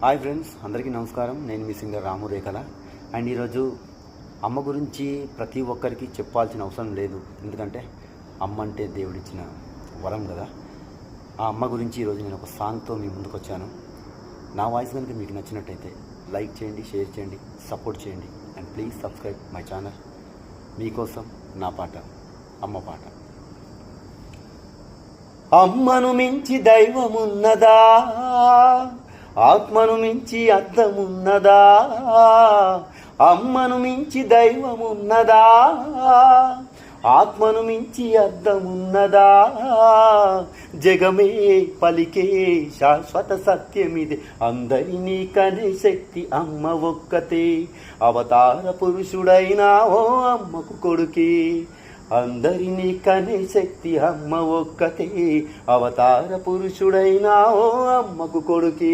Hi friends, అందరికీ నమస్కారం. నేను మీ సింగర్ రాము రేఖల. అండ్ ఈరోజు అమ్మ గురించి ప్రతి ఒక్కరికి చెప్పాల్సిన అవసరం లేదు, ఎందుకంటే అమ్మ అంటే దేవుడిచ్చిన వరం కదా. ఆ అమ్మ గురించి ఈరోజు నేను ఒక సాంగ్తో మీ ముందుకు వచ్చాను. నా వాయిస్ కనుక మీకు నచ్చినట్టయితే లైక్ చేయండి, షేర్ చేయండి, సపోర్ట్ చేయండి. And please subscribe my channel. మీకోసం నా పాట, అమ్మ పాట. అమ్మను మించి దైవమున్నదా, ఆత్మను మించి అర్థమున్నదా, అమ్మను మించి దైవమున్నదా, ఆత్మను మించి అర్థమున్నదా, జగమే పలికే శాశ్వత సత్యమిదే, అందరినీ కనే శక్తి అమ్మ ఒక్కతే, అవతార పురుషుడైనా ఓ అమ్మకు కొడుకే, అందరినీ కనే శక్తి అమ్మ ఒక్కతే, అవతార పురుషుడైనా ఓ అమ్మకు కొడుకే.